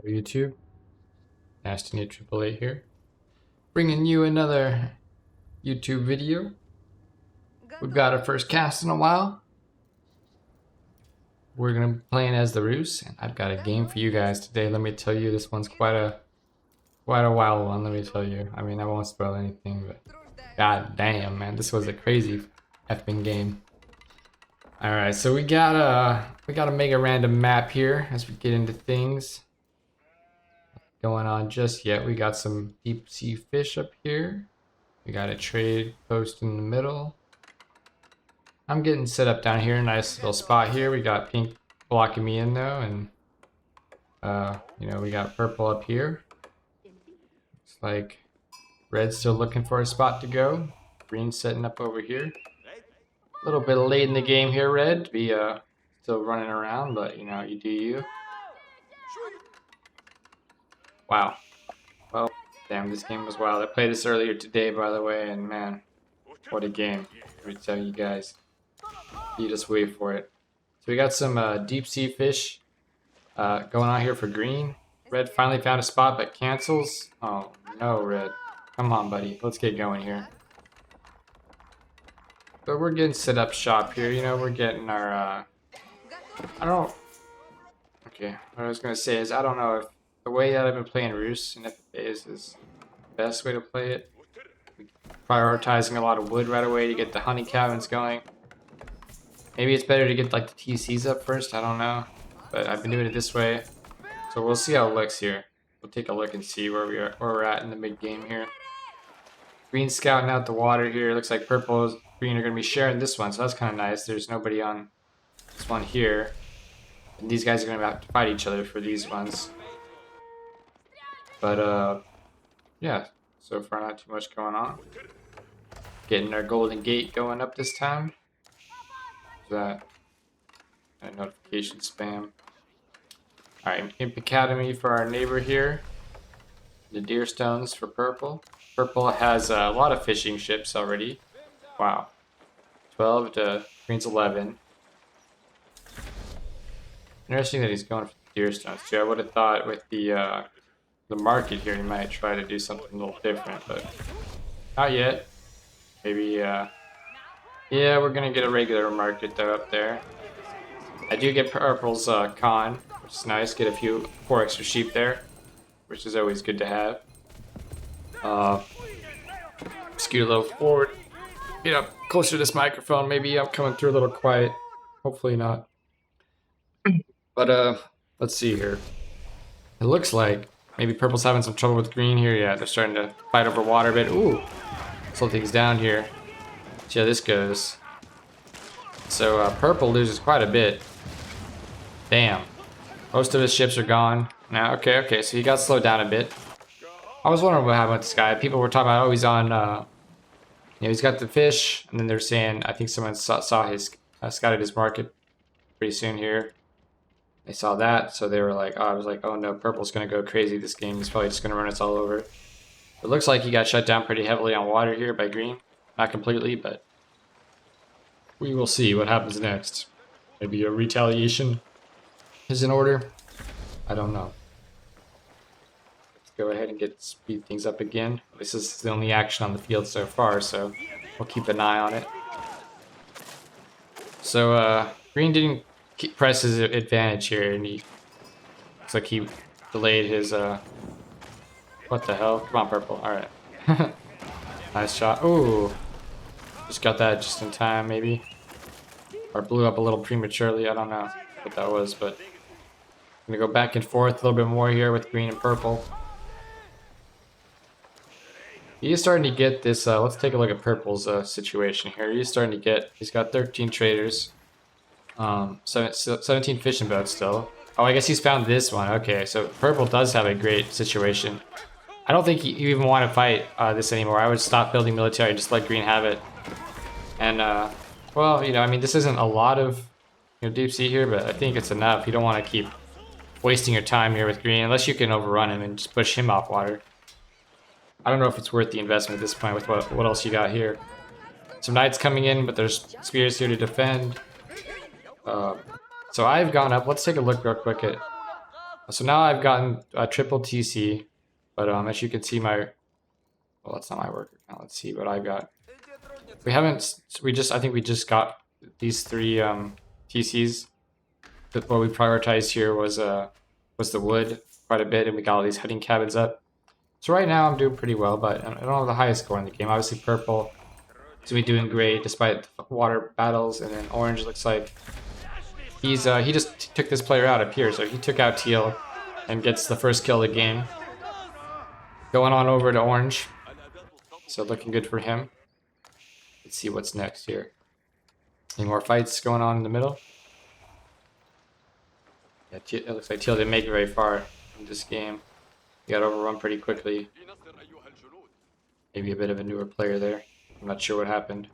YouTube, Nasty 888 here, bringing you another YouTube video. We've got our first cast in a while. We're gonna be playing as the Roos, and I've got a game for you guys today. Let me tell you, this one's quite a wild one. Let me tell you. I mean, I won't spoil anything, but god damn, man, this was a crazy effing game. All right, so we got a mega random map here as we get into things. Going on just yet. We got some deep sea fish up here. We got a trade post in the middle. I'm getting set up down here. Nice little spot here. We got pink blocking me in though, and you know, we got purple up here. Looks like red's still looking for a spot to go. Green's setting up over here. A little bit late in the game here, red to be still running around, but you know, you do you. Wow. Well, damn, this game was wild. I played this earlier today, by the way, and man, what a game. Let me tell you guys. You just wait for it. So we got some deep sea fish going on here for green. Red finally found a spot, but cancels. Oh, no, red. Come on, buddy. Let's get going here. But we're getting set up shop here. You know, we're getting our... Okay, what I was going to say is, I don't know if the way that I've been playing Roos in FFA is the best way to play it. Prioritizing a lot of wood right away to get the honey cabins going. Maybe it's better to get like the TCs up first, I don't know. But I've been doing it this way. So we'll see how it looks here. We'll take a look and see where we're at in the mid game here. Green scouting out the water here. Looks like purple and green are gonna be sharing this one, so that's kinda nice. There's nobody on this one here. And these guys are gonna have to fight each other for these ones. But yeah, so far not too much going on. Getting our golden gate going up this time. That notification spam. Alright, Imp Academy for our neighbor here. The deer stones for purple. Purple has a lot of fishing ships already. Wow. 12 to green's 11. Interesting that he's going for the deer stones too. I would have thought with the market here, he might try to do something a little different, but not yet. Maybe, yeah, we're gonna get a regular market though up there. I do get purple's con, which is nice. Get a few 4 extra sheep there, which is always good to have. Scoot a little forward, get up closer to this microphone. Maybe I'm coming through a little quiet. Hopefully not. But let's see here. It looks like maybe purple's having some trouble with green here. Yeah, they're starting to fight over water a bit. Ooh, slow things down here. See how this goes. So purple loses quite a bit. Damn. Most of his ships are gone. Now, okay, so he got slowed down a bit. I was wondering what happened with this guy. People were talking about, oh, he's on, you know, he's got the fish. And then they're saying, I think someone saw his, scouted his market pretty soon here. They saw that, so they were like, oh, I was like, oh no, purple's gonna go crazy this game. He's probably just gonna run us all over. It looks like he got shut down pretty heavily on water here by green. Not completely, but we will see what happens next. Maybe a retaliation is in order. I don't know. Let's go ahead and speed things up again. This is the only action on the field so far, so we'll keep an eye on it. So green didn't press his advantage here, and he looks like he delayed his what the hell? Come on, purple. All right. Nice shot. Ooh, just got that just in time, maybe, or blew up a little prematurely. I don't know what that was, but I'm gonna go back and forth a little bit more here with green and purple. He's starting to get this. Let's take a look at purple's situation here. He's got 13 traders. 17 fishing boats still. Oh, I guess he's found this one. Okay, so purple does have a great situation. I don't think you even want to fight this anymore. I would stop building military and just let green have it. And, well, you know, I mean, this isn't a lot of, you know, deep sea here, but I think it's enough. You don't want to keep wasting your time here with green unless you can overrun him and just push him off water. I don't know if it's worth the investment at this point with what else you got here. Some knights coming in, but there's spears here to defend. So I've gone up. Let's take a look real quick at So now I've gotten a triple TC, but as you can see my, well, that's not my work account. Let's see what I got. We haven't, I think we just got these 3 TCs. What we prioritized here was the wood quite a bit, and we got all these hunting cabins up. So right now I'm doing pretty well, but I don't have the highest score in the game. Obviously purple is be doing great despite the water battles, and then orange looks like he just took this player out up here, so he took out teal and gets the first kill of the game. Going on over to orange, so looking good for him. Let's see what's next here. Any more fights going on in the middle? Yeah, it looks like teal didn't make it very far in this game. He got overrun pretty quickly. Maybe a bit of a newer player there. I'm not sure what happened.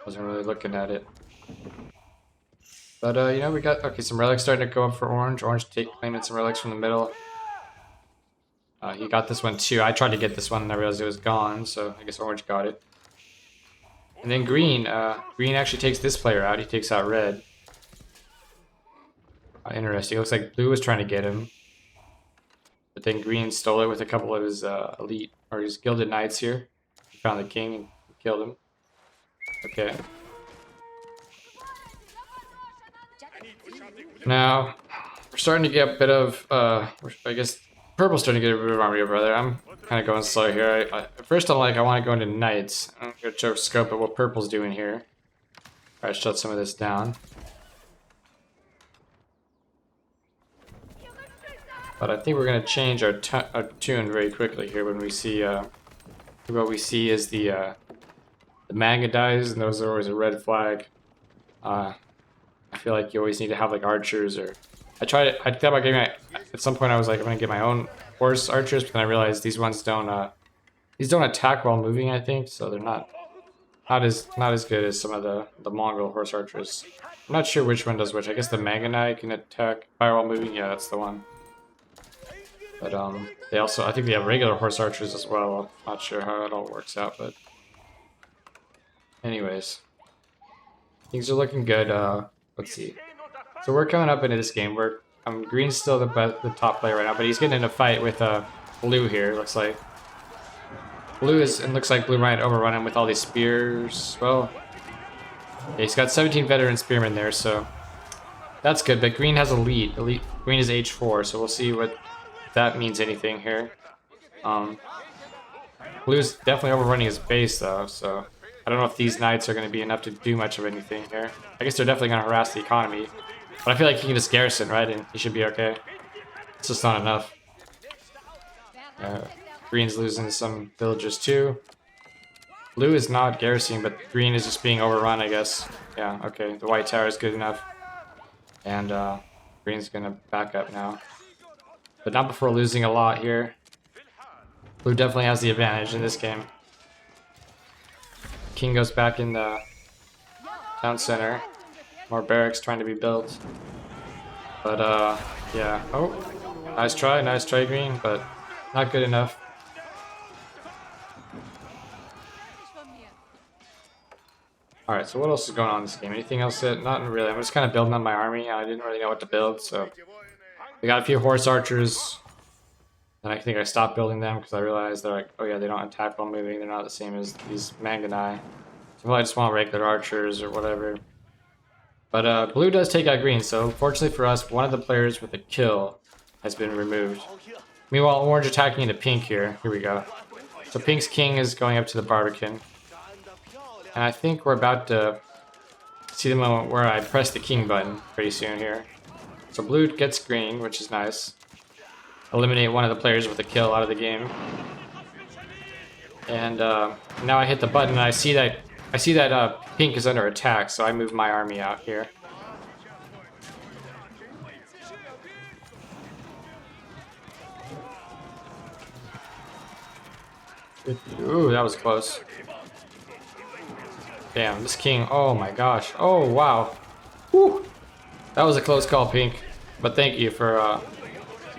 Wasn't really looking at it. But, you know, we got, okay, some relics starting to go up for orange. Orange claiming some relics from the middle. He got this one too. I tried to get this one and I realized it was gone, so I guess orange got it. And then green. Green actually takes this player out. He takes out red. Interesting. It looks like blue was trying to get him. But then green stole it with a couple of his elite, or his gilded knights here. He found the king and killed him. Okay. Now, we're starting to get a bit of, I guess, purple's starting to get a bit of army brother. I'm kind of going slow here. At first I'm like, I want to go into knights. I'm going to show scope at what purple's doing here. Alright, shut some of this down. But I think we're going to change our tune very quickly here when we see, what we see is the manga dies, and those are always a red flag. I feel like you always need to have like archers, or I thought about getting at some point I was like, I'm gonna get my own horse archers, but then I realized these ones don't attack while moving, I think, so they're not as good as some of the Mongol horse archers. I'm not sure which one does which. I guess the Manganai can attack fire while moving. Yeah, that's the one. But they also, I think they have regular horse archers as well. I'm not sure how it all works out, but anyways, things are looking good. Let's see. So we're coming up into this game. Green's still the top player right now, but he's getting in a fight with blue here. Looks like looks like blue might overrun him with all these spears. Well, yeah, he's got 17 veteran spearmen there, so that's good. But green has elite. Green is H4, so we'll see what that means anything here. Blue's definitely overrunning his base though, so I don't know if these knights are going to be enough to do much of anything here. I guess they're definitely going to harass the economy. But I feel like he can just garrison, right? And he should be okay. It's just not enough. Green's losing some villagers too. Blue is not garrisoning, but green is just being overrun, I guess. Yeah, okay. The white tower is good enough. And green's going to back up now. But not before losing a lot here. Blue definitely has the advantage in this game. King goes back in the town center. More barracks trying to be built. But, yeah. Oh, nice try, green, but not good enough. Alright, so what else is going on in this game? Anything else yet? Not really. I'm just kind of building on my army. I didn't really know what to build, so we got a few horse archers. And I think I stopped building them because I realized they're like, oh yeah, they don't attack while moving. They're not the same as these Manganai. So I just want regular archers or whatever. But blue does take out green, so fortunately for us, one of the players with a kill has been removed. Meanwhile, orange attacking into pink here. Here we go. So pink's king is going up to the Barbican. And I think we're about to see the moment where I press the king button pretty soon here. So blue gets green, which is nice. Eliminate one of the players with a kill out of the game. And now I hit the button and I see that pink is under attack, so I move my army out here. Ooh, that was close. Damn, this king, oh my gosh. Oh, wow. Whew. That was a close call, pink. But thank you for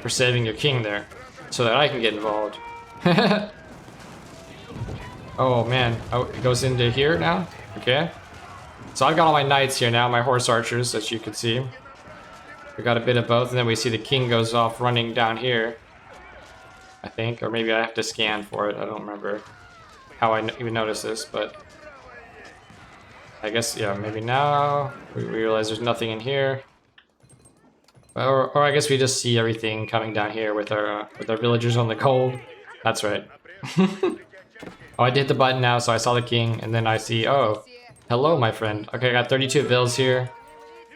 saving your king there, so that I can get involved. Oh man, oh, it goes into here now? Okay. So I've got all my knights here now, my horse archers, as you can see. We got a bit of both, and then we see the king goes off running down here, I think, or maybe I have to scan for it. I don't remember how I even noticed this, but I guess, yeah, maybe now we realize there's nothing in here. Or I guess we just see everything coming down here with our villagers on the gold. That's right. Oh, I did the button now, so I saw the king, and then I see, oh, hello, my friend. Okay, I got 32 bills here.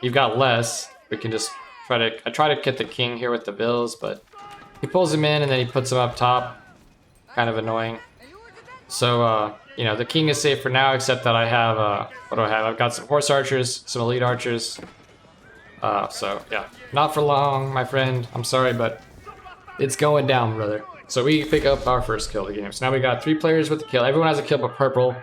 You've got less. We can just I try to get the king here with the bills, but he pulls him in and then he puts him up top. Kind of annoying. So, you know, the king is safe for now, except that I have, what do I have? I've got some horse archers, some elite archers. So, yeah, not for long, my friend. I'm sorry, but it's going down, brother. So we pick up our first kill of the game. So now we got 3 players with the kill. Everyone has a kill but Purple.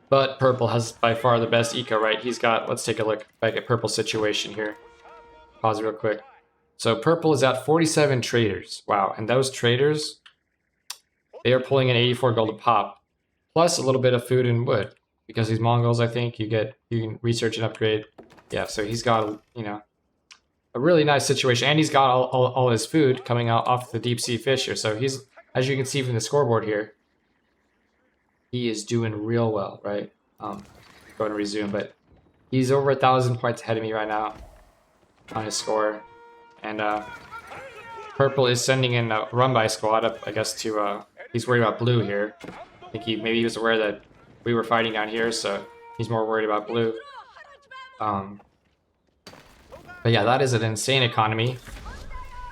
But Purple has by far the best eco, right? He's got, let's take a look back at Purple's situation here. Pause real quick. So Purple is at 47 traders. Wow, and those traders, they are pulling in 84 gold a pop. Plus a little bit of food and wood. Because these Mongols, I think, you can research and upgrade. Yeah, so he's got, you know, a really nice situation. And he's got all his food coming out off the deep sea fish here. So he's, as you can see from the scoreboard here, he is doing real well, right? Go ahead and resume, but he's over 1,000 points ahead of me right now on his score. And Purple is sending in a run-by squad up, I guess, to, he's worried about Blue here. I think maybe he was aware that we were fighting down here, so he's more worried about Blue. But yeah, that is an insane economy.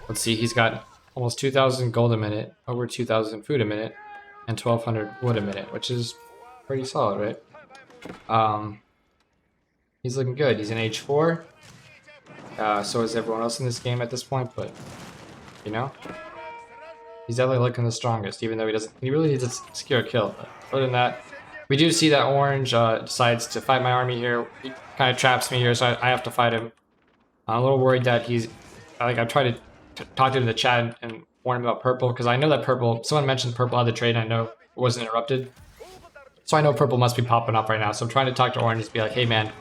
Let's see, he's got almost 2,000 gold a minute, over 2,000 food a minute, and 1,200 wood a minute, which is pretty solid, right? He's looking good. He's in H4. So is everyone else in this game at this point, but, you know, he's definitely looking the strongest, even though he really needs to secure a kill. But other than that, we do see that Orange decides to fight my army here. He kind of traps me here, so I have to fight him. I'm a little worried that I've tried to talk to him in the chat and warn him about Purple, because I know that Purple, someone mentioned Purple had the trade, and I know it wasn't interrupted. So I know Purple must be popping up right now, so I'm trying to talk to Orange and be like, hey man,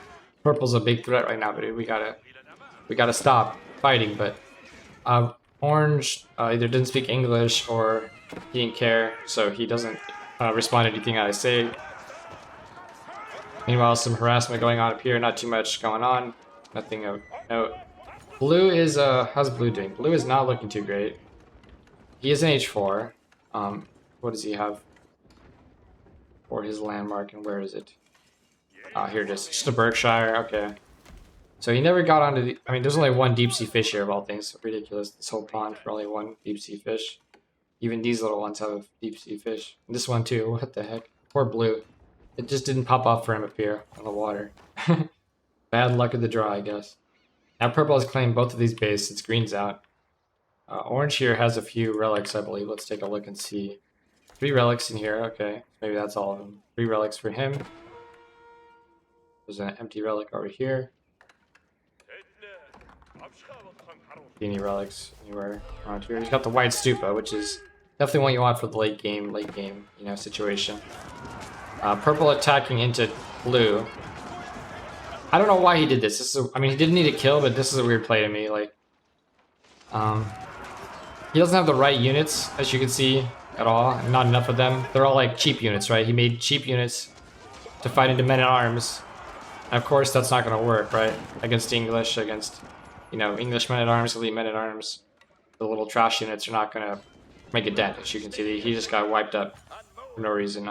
Purple's a big threat right now, but we gotta stop fighting. But Orange either didn't speak English or he didn't care, so he doesn't respond to anything I say. Meanwhile, some harassment going on up here, not too much going on. Nothing of note. Blue is, how's Blue doing? Blue is not looking too great. He is in H4. What does he have for his landmark, and where is it? Oh, here it is. Just a Berkshire, okay. So he never got onto the, I mean, there's only one deep sea fish here of all things. Ridiculous, this whole pond for only one deep sea fish. Even these little ones have deep sea fish. And this one too, what the heck? Poor Blue. It just didn't pop off for him up here on the water. Bad luck of the draw, I guess. Now Purple has claimed both of these bases. It's green's out. Orange here has a few relics, I believe. Let's take a look and see. 3 relics in here. Okay, maybe that's all of them. 3 relics for him. There's an empty relic over here. Any relics anywhere around here? He's got the white stupa, which is definitely what you want for the late game, you know, situation. Purple attacking into Blue. I don't know why he did this. I mean, he didn't need a kill, but this is a weird play to me. Like, he doesn't have the right units, as you can see, at all. And not enough of them. They're all like cheap units, right? He made cheap units to fight into men-at-arms. And of course, that's not going to work, right? Against English, against, you know, English men-at-arms, elite men-at-arms. The little trash units are not going to make a dent, as you can see. He just got wiped up for no reason.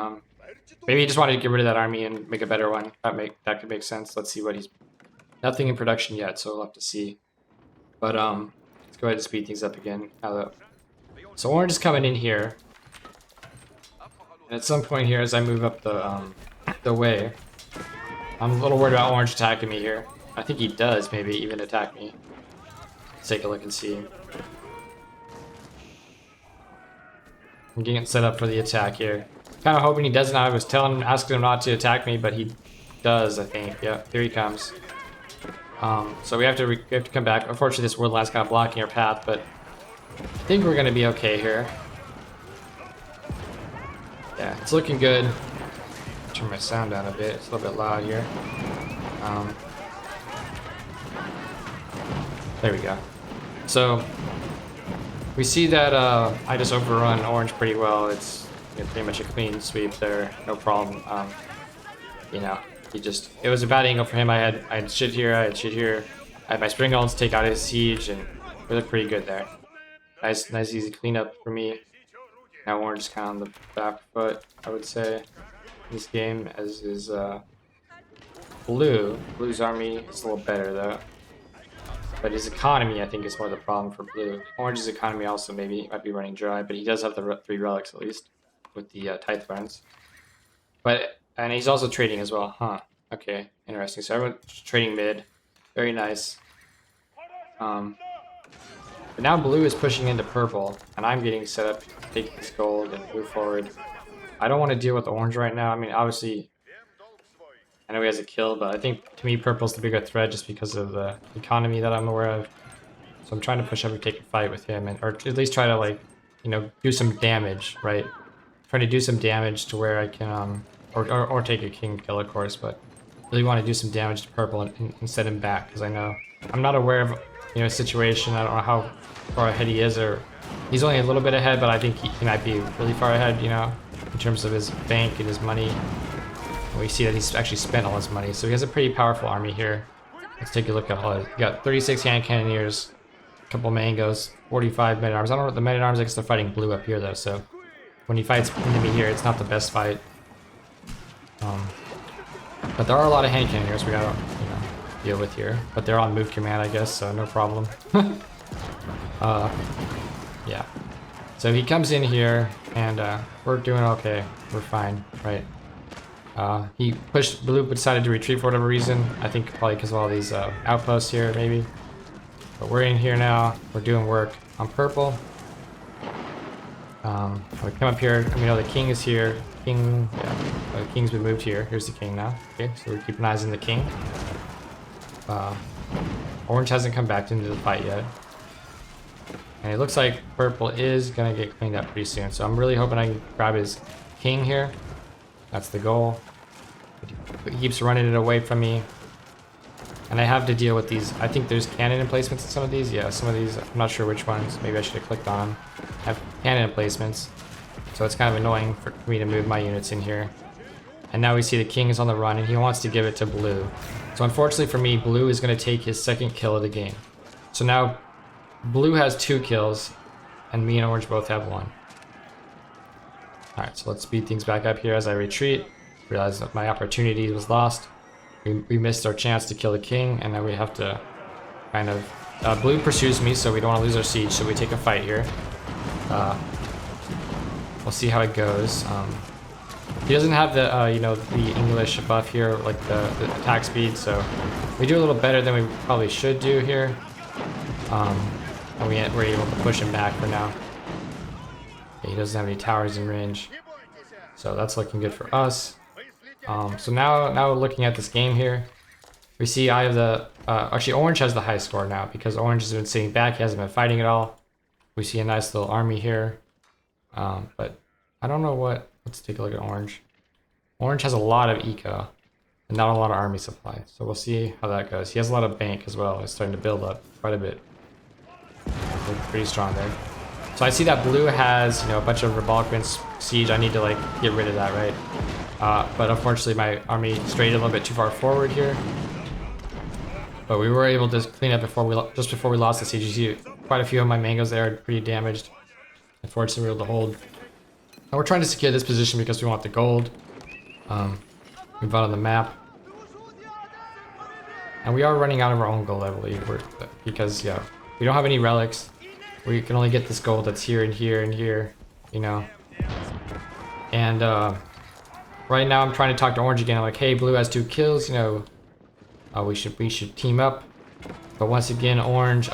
Maybe he just wanted to get rid of that army and make a better one. That could make sense. Let's see what he's... Nothing in production yet, so we'll have to see. But let's go ahead and speed things up again. So Orange is coming in here. And at some point here, as I move up the way, I'm a little worried about Orange attacking me here. I think he does maybe even attack me. Let's take a look and see. I'm getting set up for the attack here. Kind of hoping he doesn't. I was asking him not to attack me, but he does, I think. Yeah, here he comes. So we have to come back. Unfortunately, this Woodland's kind of blocking our path, but I think we're going to be okay here. Yeah, it's looking good. Turn my sound down a bit. It's a little bit loud here. There we go. So we see that I just overrun orange pretty well. It's pretty much a clean sweep there, no problem. You know, it was a bad angle for him. I had shit here, I had shit here. I had my spring golem to take out his siege, and we looked pretty good there. Nice easy cleanup for me. Now orange is kind of on the back foot, I would say, in this game, as is blue. Blue's army is a little better though. But his economy, I think, is more the problem for blue. Orange's economy also maybe might be running dry, but he does have the 3 relics at least with the Tithe Barons. And he's also trading as well, huh? Okay, interesting. So everyone's trading mid, very nice. But now blue is pushing into purple, and I'm getting set up to take this gold and move forward. I don't want to deal with orange right now. I mean, obviously, I know he has a kill, but I think to me purple's the bigger threat just because of the economy that I'm aware of. So I'm trying to push up and take a fight with him, or at least try to, like, you know, do some damage, right? Trying to do some damage to where I can, or take a king kill, of course, but really want to do some damage to purple and set him back, because I know I'm not aware of, you know, a situation. I don't know how far ahead he is, or he's only a little bit ahead, but I think he might be really far ahead, you know, in terms of his bank and his money. And we see that he's actually spent all his money, so he has a pretty powerful army here. Let's take a look at all of it. He got 36 hand cannoneers, a couple mangoes, 45 men-at-arms. I don't know what the men-at-arms, I guess they're fighting blue up here though, so when he fights enemy here, it's not the best fight. But there are a lot of hand cannoneers we gotta, you know, deal with here. But they're on move command, I guess, so no problem. Yeah. So he comes in here, and we're doing okay. We're fine, right? He pushed blue, but decided to retreat for whatever reason. I think probably because of all these outposts here, maybe. But we're in here now. We're doing work on purple. We come up here, and we know the king is here. King, yeah, the king's been moved here. Here's the king now. Okay, so we're keeping eyes on the king. Orange hasn't come back into the fight yet. And it looks like purple is gonna get cleaned up pretty soon. So I'm really hoping I can grab his king here. That's the goal. He keeps running it away from me. And I have to deal with these. I think there's cannon emplacements in some of these. Yeah, some of these, I'm not sure which ones. Maybe I should have clicked on them. Have cannon emplacements. So it's kind of annoying for me to move my units in here. And now we see the king is on the run, and he wants to give it to blue. So unfortunately for me, blue is going to take his second kill of the game. So now blue has 2 kills, and me and orange both have 1. Alright, so let's speed things back up here as I retreat. Realize that my opportunity was lost. We missed our chance to kill the king, and now we have to kind of... blue pursues me, so we don't want to lose our siege, so we take a fight here. We'll see how it goes. He doesn't have the, you know, the English buff here, like the attack speed, so we do a little better than we probably should do here. And we're able to push him back for now. Okay, he doesn't have any towers in range, so that's looking good for us. So now looking at this game here, we see I have the... actually, orange has the high score now, because orange has been sitting back, he hasn't been fighting at all. We see a nice little army here. But I don't know what... Let's take a look at orange. Orange has a lot of eco, and not a lot of army supply. So we'll see how that goes. He has a lot of bank as well. It's starting to build up quite a bit. We're pretty strong there. So I see that blue has, you know, a bunch of Rebalkment siege. I need to, like, get rid of that, right? But unfortunately my army strayed a little bit too far forward here. But we were able to clean up just before we lost the siege. You see quite a few of my mangoes there are pretty damaged. Unfortunately, we were able to hold. And we're trying to secure this position because we want the gold. Move out on the map. And we are running out of our own gold, I believe. Because, yeah, we don't have any relics. We can only get this gold that's here and here and here, you know. And right now I'm trying to talk to orange again. I'm like, hey, blue has 2 kills, you know. We should team up. But once again, orange...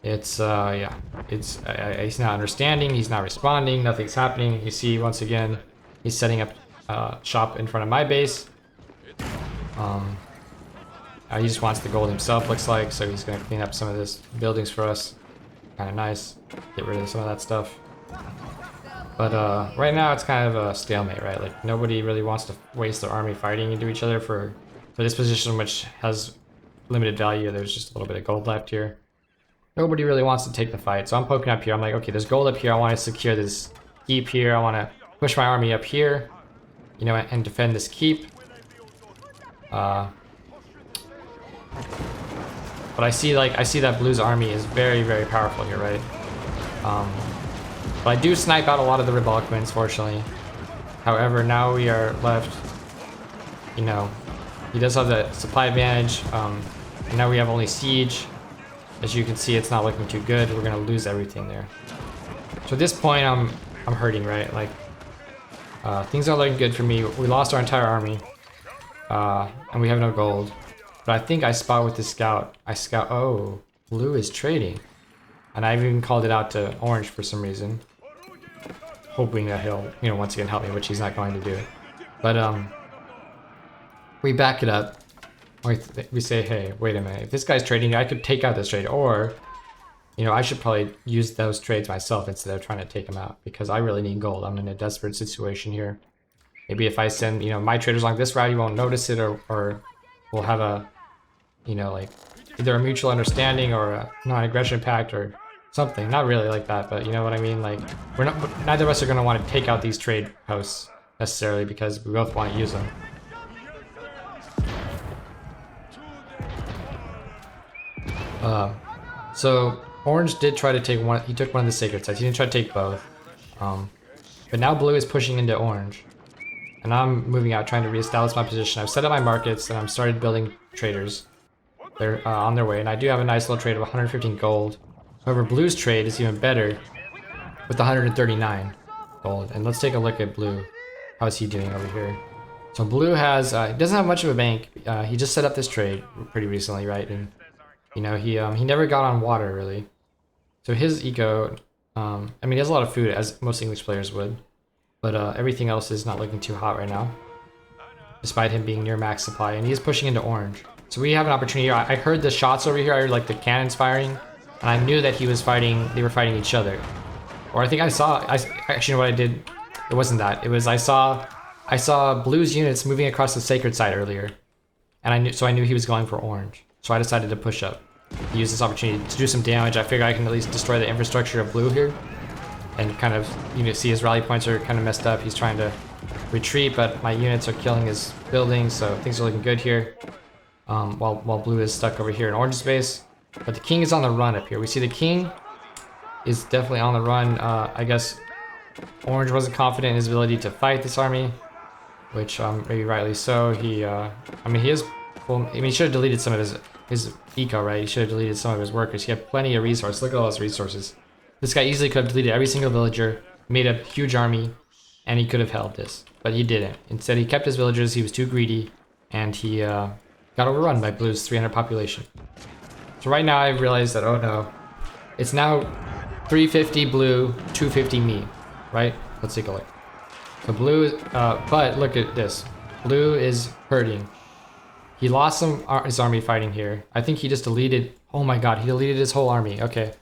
It's, yeah, he's not understanding, he's not responding, nothing's happening. You see, once again, he's setting up shop in front of my base. He just wants the gold himself, looks like, so he's going to clean up some of this buildings for us. Kind of nice, get rid of some of that stuff. But right now it's kind of a stalemate, right? Like, nobody really wants to waste their army fighting into each other for this position, which has limited value. There's just a little bit of gold left here. nobody really wants to take the fight. So I'm poking up here. I'm like, okay, there's gold up here. I want to secure this keep here. I want to push my army up here, you know, and defend this keep. But I see that blue's army is very, very powerful here, right? But I do snipe out a lot of the Ribalquins, fortunately. However, now we are left, you know, he does have the supply advantage, and now we have only siege. As you can see, it's not looking too good. We're gonna lose everything there. So at this point, I'm hurting, right? Like, things aren't looking good for me. We lost our entire army, and we have no gold. But I think I spot with the scout. Oh, blue is trading. And I even called it out to orange for some reason. Hoping that he'll, you know, once again help me, which he's not going to do. But, we back it up. We say, hey, wait a minute. If this guy's trading, I could take out this trade. Or, you know, I should probably use those trades myself instead of trying to take them out. Because I really need gold. I'm in a desperate situation here. Maybe if I send, you know, my traders along this route, you won't notice it. Or we'll have a, you know, like, either a mutual understanding or a non-aggression pact or something. Not really like that, but you know what I mean? Like, neither of us are going to want to take out these trade posts necessarily because we both want to use them. So orange did try to take one. He took one of the sacred sites. He didn't try to take both. But now blue is pushing into orange, and I'm moving out, trying to reestablish my position. I've set up my markets and I've started building traders. They're on their way, and I do have a nice little trade of 115 gold. However, blue's trade is even better with 139 gold. And let's take a look at blue. How is he doing over here? So blue has, he doesn't have much of a bank. He just set up this trade pretty recently, right? And you know, he never got on water really. So his eco, I mean, he has a lot of food as most English players would, but everything else is not looking too hot right now, despite him being near max supply, and he is pushing into orange. So we have an opportunity here. I heard the shots over here. I heard like the cannons firing, and I knew that he was fighting. They were fighting each other, or I think I saw. Actually, what I did, it wasn't that. It was I saw blue's units moving across the sacred site earlier, and I knew he was going for orange. So I decided to push up, use this opportunity to do some damage. I figure I can at least destroy the infrastructure of blue here, and kind of, you know, see his rally points are kind of messed up. He's trying to retreat, but my units are killing his buildings, so things are looking good here. While blue is stuck over here in orange's base, but the king is on the run up here. We see the king is definitely on the run. I guess orange wasn't confident in his ability to fight this army, which maybe rightly so. I mean, he is. Well, I mean, he should have deleted some of his eco, right? He should have deleted some of his workers. He had plenty of resources. Look at all his resources. This guy easily could have deleted every single villager, made a huge army, and he could have held this, but he didn't. Instead, he kept his villagers. He was too greedy, and he got overrun by blue's 300 population. So right now, I've realized that, oh no, it's now 350 blue, 250 me, right? Let's take a look. So blue, but look at this. Blue is hurting. He lost his army fighting here. I think he just deleted, oh my god, he deleted his whole army. Okay.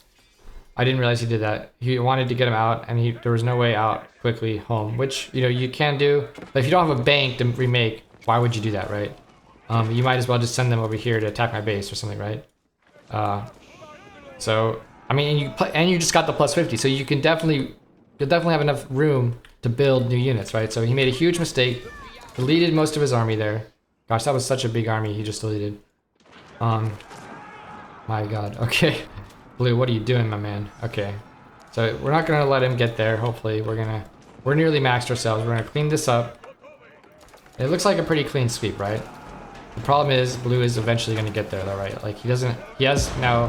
I didn't realize he did that. He wanted to get him out, and there was no way out quickly home, which, you know, you can do. But if you don't have a bank to remake, why would you do that, right? You might as well just send them over here to attack my base or something, right? So, I mean, and you just got the plus 50, so you'll definitely have enough room to build new units, right? So he made a huge mistake, deleted most of his army there. Gosh, that was such a big army he just deleted. My god, okay. Blue, what are you doing, my man? Okay. So we're not gonna let him get there, hopefully. We're nearly maxed ourselves. We're gonna clean this up. It looks like a pretty clean sweep, right? The problem is, blue is eventually gonna get there though, right? Like, he has now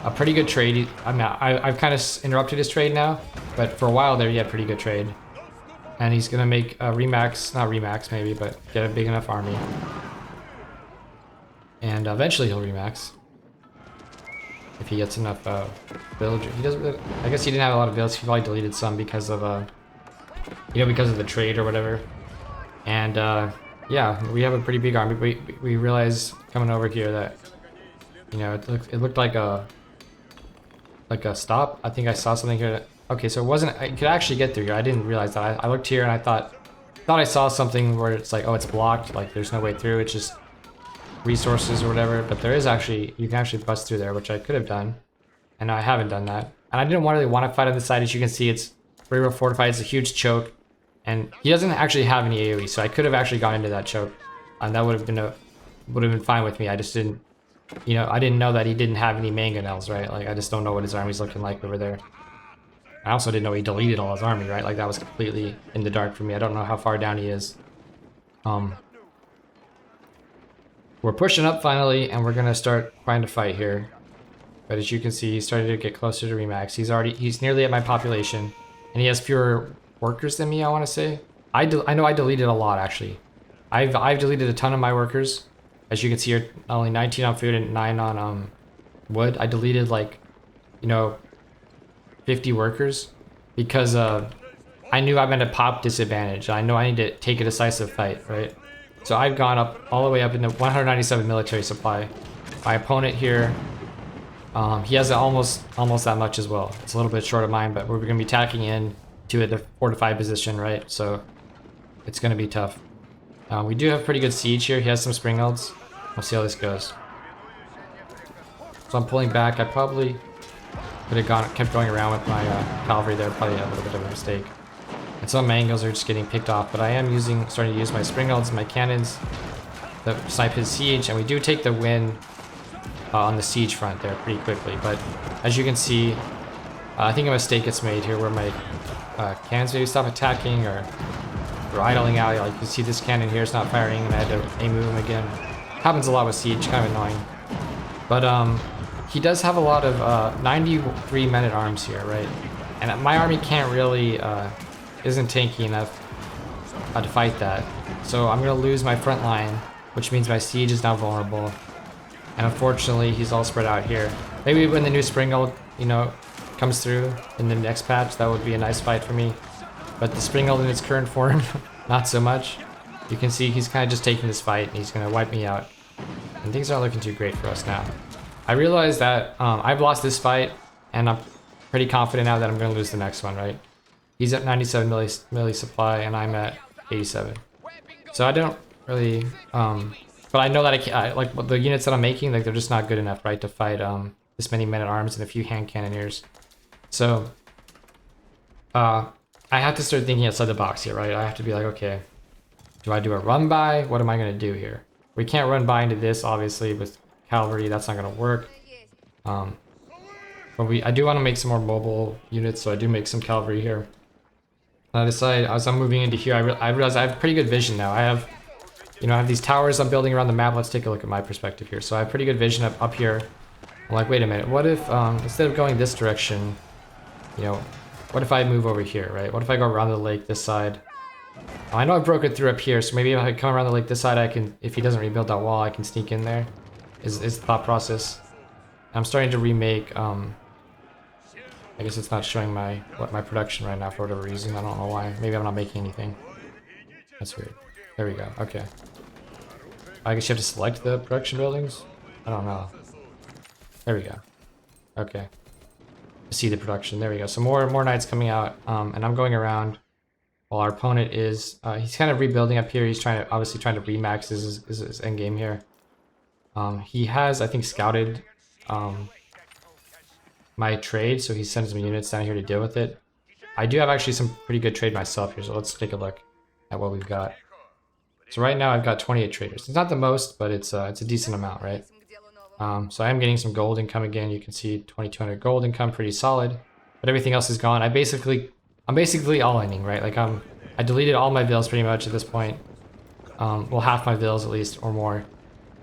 a pretty good trade. I've kind of interrupted his trade now, but for a while there he had pretty good trade. And he's gonna make a remax, not remax maybe, but get a big enough army. And eventually he'll remax. If he gets enough villagers. I guess he didn't have a lot of villagers. He probably deleted some because of because of the trade or whatever. And yeah, we have a pretty big army. We realize coming over here that, you know, it looked like a stop. I think I saw something here. Okay, so I could actually get through here. I didn't realize that. I looked here and I thought I saw something where it's like, oh, it's blocked. Like, there's no way through. It's just resources or whatever. But there is actually, you can actually bust through there, which I could have done. and I haven't done that. And I didn't really want to fight on the side. As you can see, it's very well fortified. It's a huge choke, and he doesn't actually have any AoE, so I could have actually gone into that choke, and that would have been fine with me. I just didn't, I didn't know that he didn't have any mangonels, right? Like I just don't know what his army's looking like over there. I also didn't know he deleted all his army, right? Like that was completely in the dark for me. I don't know how far down he is. We're pushing up finally, and we're gonna start trying to fight here. But as you can see, he's starting to get closer to Remax. He's nearly at my population, and he has fewer workers than me, I want to say. I know I deleted a lot, actually. I've deleted a ton of my workers. As you can see here, only 19 on food and 9 on wood. I deleted like, 50 workers because I knew I'm at a pop disadvantage. I know I need to take a decisive fight, right? So I've gone up all the way up into 197 military supply. My opponent here, he has almost that much as well. It's a little bit short of mine, but we're going to be tacking in to a fortified position, right? So it's going to be tough. We do have pretty good siege here. He has some springalds. We'll see how this goes. So I'm pulling back. I probably could have kept going around with my cavalry there. Probably a little bit of a mistake. And some angles are just getting picked off, but I am starting to use my springalds and my cannons to snipe his siege, and we do take the win on the siege front there pretty quickly. But as you can see, I think a mistake gets made here where my cannons maybe stop attacking or idling out. Like you see this cannon here is not firing, and I had to aim move him again. Happens a lot with siege, kind of annoying. But he does have a lot of 93 men at arms here, right? And my army can't really isn't tanky enough to fight that. So I'm gonna lose my front line, which means my siege is now vulnerable. And unfortunately, he's all spread out here. Maybe when the new Springald, comes through in the next patch, that would be a nice fight for me. But the Springald in its current form, not so much. You can see he's kind of just taking this fight, and he's gonna wipe me out. And things aren't looking too great for us now. I realize that I've lost this fight, and I'm pretty confident now that I'm gonna lose the next one, right? He's at 97 milli supply, and I'm at 87. So I don't really, but I know that I can't, like the units that I'm making, like they're just not good enough, right, to fight this many men at arms and a few hand cannoneers. So I have to start thinking outside the box here, right? I have to be like, okay, do I do a run by? What am I gonna do here? We can't run by into this, obviously, with cavalry. That's not gonna work. But I do want to make some more mobile units, so I do make some cavalry here. And I decide as I'm moving into here, I realize I have pretty good vision now. I have these towers I'm building around the map. Let's take a look at my perspective here. So I have pretty good vision up here. I'm like, wait a minute, what if instead of going this direction, what if I move over here, right? What if I go around the lake this side? I know I broke it through up here, so maybe if I come around the lake this side, I can, if he doesn't rebuild that wall, I can sneak in there. Is the thought process. I'm starting to remake, I guess it's not showing my production right now for whatever reason. I don't know why. Maybe I'm not making anything. That's weird. There we go. Okay. I guess you have to select the production buildings? I don't know. There we go. Okay. See the production. There we go. So more knights coming out, and I'm going around while our opponent is he's kind of rebuilding up here. He's obviously trying to remax his end game here. He has, I think, scouted my trade, so he sends some units down here to deal with it. I do have actually some pretty good trade myself here, so let's take a look at what we've got. So right now I've got 28 traders. It's not the most, but it's a decent amount, right? So I am getting some gold income again. You can see 2,200 gold income, pretty solid. But everything else is gone. I'm basically all-inning, right? Like I deleted all my villas pretty much at this point. Well, half my villas at least, or more.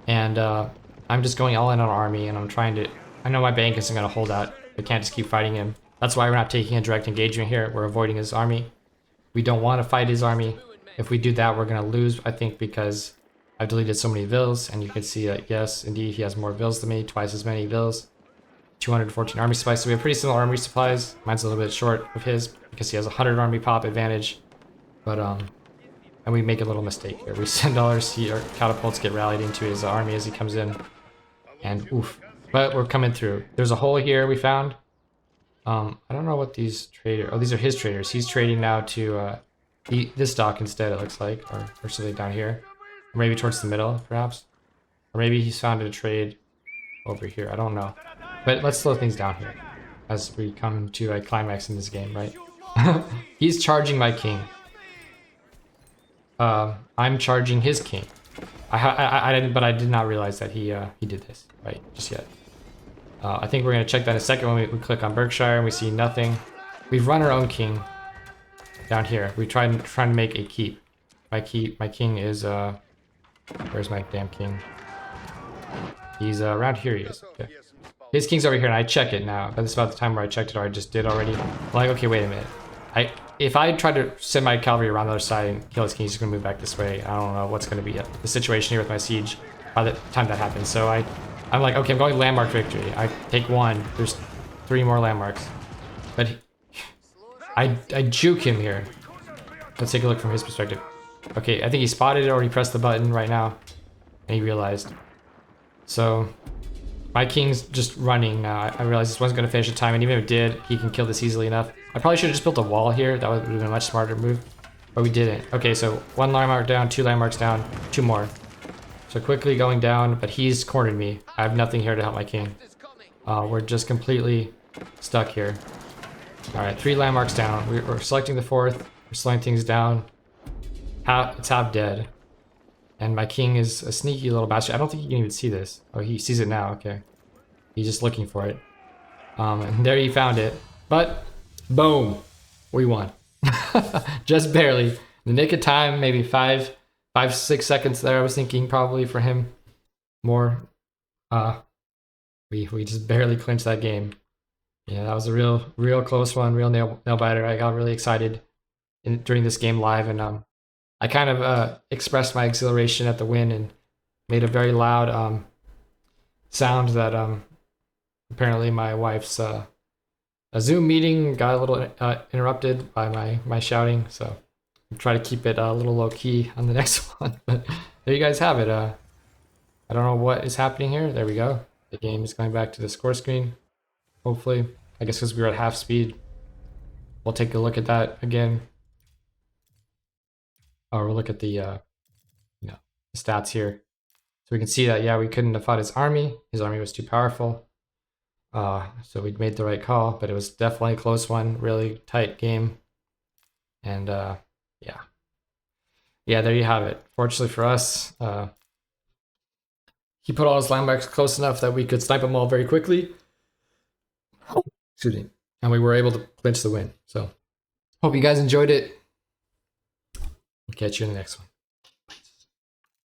And I'm just going all in on army, and I'm trying to. I know my bank isn't going to hold out. We can't just keep fighting him. That's why we're not taking a direct engagement here. We're avoiding his army. We don't want to fight his army. If we do that, we're going to lose, I think, because I've deleted so many vills, and you can see that, yes, indeed, he has more vills than me, twice as many vills. 214 army supplies, so we have pretty similar army supplies. Mine's a little bit short of his, because he has 100 army pop advantage. But, and we make a little mistake here. We send all our catapults get rallied into his army as he comes in. And, oof. But we're coming through. There's a hole here we found. I don't know what these traders... Oh, these are his traders. He's trading now to this dock instead, it looks like. Or something down here. Or maybe towards the middle, perhaps. Or maybe he's found a trade over here. I don't know. But let's slow things down here as we come to a climax in this game, right? He's charging my king. I'm charging his king. I didn't, but I did not realize that he did this right just yet. I think we're gonna check that in a second when we click on Berkshire and we see nothing. We've run our own king down here. We trying to make a keep. My king is where's my damn king? He's around here. He is. Okay. His king's over here, and I check it now. But it's about the time where I checked it, or I just did already. I'm like, okay, wait a minute. If I try to send my cavalry around the other side and kill his king, he's just gonna move back this way. I don't know what's gonna be the situation here with my siege by the time that happens. So I'm like, okay, I'm going landmark victory. I take one. There's 3 more landmarks, but I juke him here. Let's take a look from his perspective. Okay, I think he spotted it or he pressed the button right now, and he realized. So my king's just running now. I realized this wasn't going to finish the time, and even if it did, he can kill this easily enough. I probably should have just built a wall here. That would have been a much smarter move, but we didn't. Okay, so 1 landmark down, 2 landmarks down, 2 more. So quickly going down, but he's cornered me. I have nothing here to help my king. We're just completely stuck here. All right, 3 landmarks down. We're selecting the 4th. We're slowing things down. It's half dead. And my king is a sneaky little bastard. I don't think he can even see this. Oh, he sees it now. Okay. He's just looking for it. And there he found it. But, boom. We won. Just barely. In the nick of time, maybe 5, 6 seconds there. I was thinking probably for him more. We just barely clinched that game. Yeah, that was a real close one. Real nail biter. I got really excited during this game live, and I kind of expressed my exhilaration at the win and made a very loud sound that apparently my wife's a Zoom meeting got a little interrupted by my shouting, so I'll try to keep it a little low key on the next one. But there you guys have it. I don't know what is happening here. There we go. The game is going back to the score screen. Hopefully, I guess because we were at half speed. We'll take a look at that again. Or we'll look at the the stats here. So we can see that, yeah, we couldn't have fought his army. His army was too powerful. So we made the right call, but it was definitely a close one, really tight game. And yeah. Yeah, there you have it. Fortunately for us, he put all his landmarks close enough that we could snipe them all very quickly. Excuse me. And we were able to clinch the win. So hope you guys enjoyed it. We'll catch you in the next one.